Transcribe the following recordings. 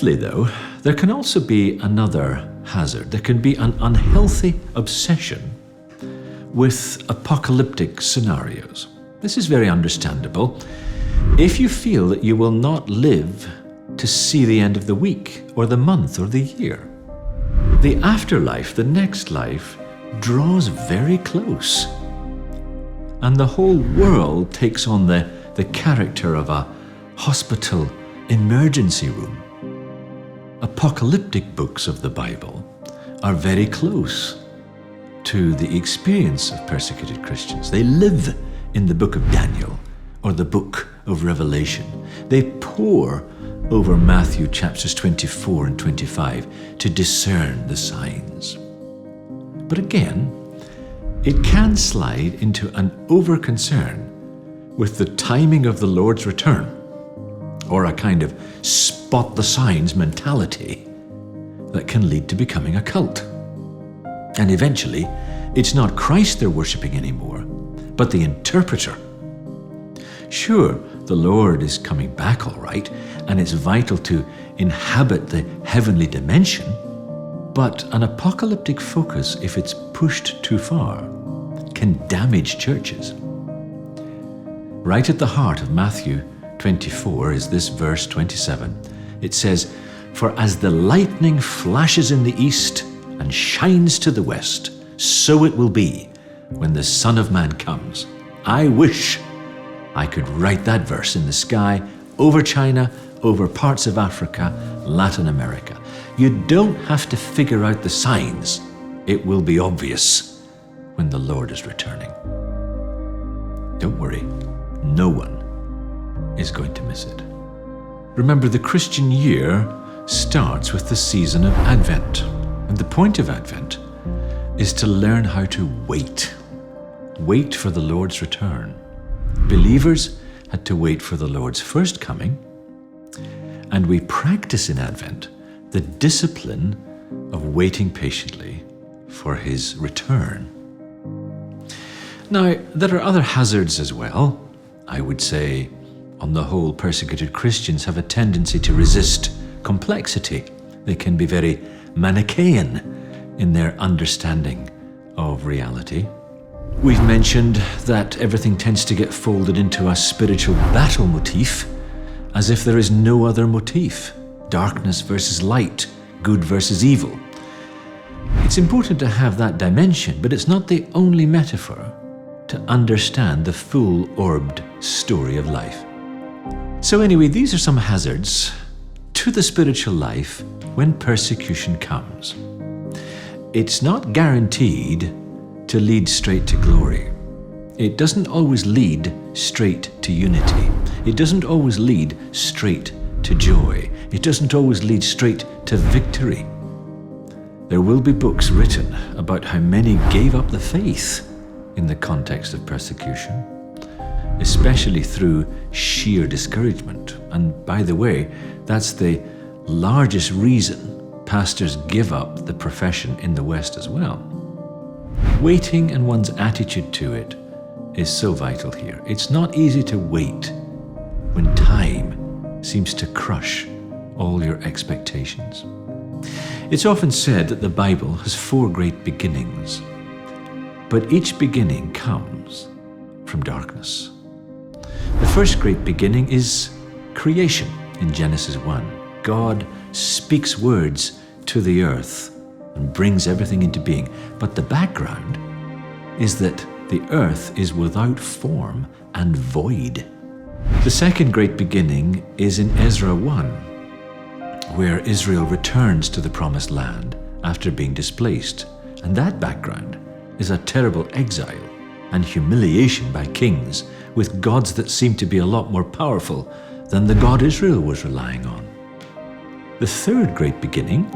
Fifthly, though, there can also be another hazard. There can be an unhealthy obsession with apocalyptic scenarios. This is very understandable if you feel that you will not live to see the end of the week or the month or the year. The afterlife, the next life, draws very close. And the whole world takes on the character of a hospital emergency room. Apocalyptic books of the Bible are very close to the experience of persecuted Christians. They live in the book of Daniel or the book of Revelation. They pore over Matthew chapters 24 and 25 to discern the signs. But again, it can slide into an over-concern with the timing of the Lord's return, or a kind of spot the signs mentality that can lead to becoming a cult. And eventually, it's not Christ they're worshipping anymore, but the interpreter. Sure, the Lord is coming back all right, and it's vital to inhabit the heavenly dimension, but an apocalyptic focus, if it's pushed too far, can damage churches. Right at the heart of Matthew 24 is this verse 27. It says, "For as the lightning flashes in the east and shines to the west, so it will be when the Son of Man comes." I wish I could write that verse in the sky over China, over parts of Africa, Latin America. You don't have to figure out the signs. It will be obvious when the Lord is returning. Don't worry, no one is going to miss it. Remember, the Christian year starts with the season of Advent. And the point of Advent is to learn how to wait. Wait for the Lord's return. Believers had to wait for the Lord's first coming, and we practice in Advent the discipline of waiting patiently for His return. Now, there are other hazards as well. I would say, on the whole, persecuted Christians have a tendency to resist complexity. They can be very Manichaean in their understanding of reality. We've mentioned that everything tends to get folded into a spiritual battle motif, as if there is no other motif. Darkness versus light, good versus evil. It's important to have that dimension, but it's not the only metaphor to understand the full-orbed story of life. So anyway, these are some hazards to the spiritual life when persecution comes. It's not guaranteed to lead straight to glory. It doesn't always lead straight to unity. It doesn't always lead straight to joy. It doesn't always lead straight to victory. There will be books written about how many gave up the faith in the context of persecution, especially through sheer discouragement. And by the way, that's the largest reason pastors give up the profession in the West as well. Waiting and one's attitude to it is so vital here. It's not easy to wait when time seems to crush all your expectations. It's often said that the Bible has 4 great beginnings, but each beginning comes from darkness. The first great beginning is creation in Genesis 1. God speaks words to the earth and brings everything into being. But the background is that the earth is without form and void. The second great beginning is in Ezra 1, where Israel returns to the promised land after being displaced. And that background is a terrible exile and humiliation by kings with gods that seem to be a lot more powerful than the God Israel was relying on. The third great beginning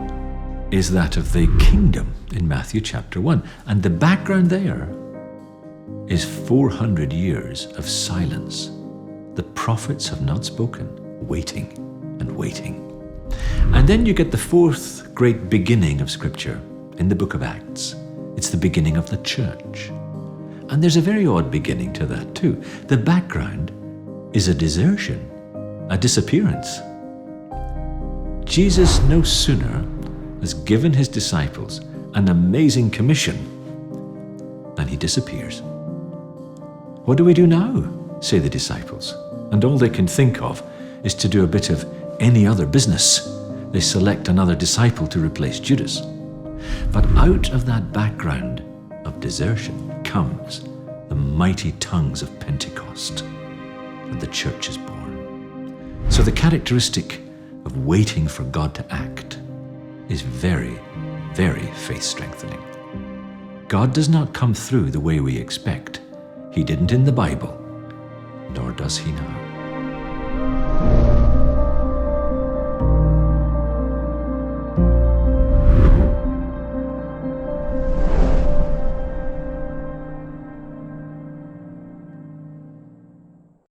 is that of the kingdom in Matthew chapter 1. And the background there is 400 years of silence. The prophets have not spoken, waiting and waiting. And then you get the fourth great beginning of Scripture in the book of Acts. It's the beginning of the church. And there's a very odd beginning to that too. The background is a desertion, a disappearance. Jesus no sooner has given his disciples an amazing commission than he disappears. "What do we do now?" say the disciples. And all they can think of is to do a bit of any other business. They select another disciple to replace Judas. But out of that background of desertion comes the mighty tongues of Pentecost, and the church is born. So the characteristic of waiting for God to act is very, very faith-strengthening. God does not come through the way we expect. He didn't in the Bible, nor does he now.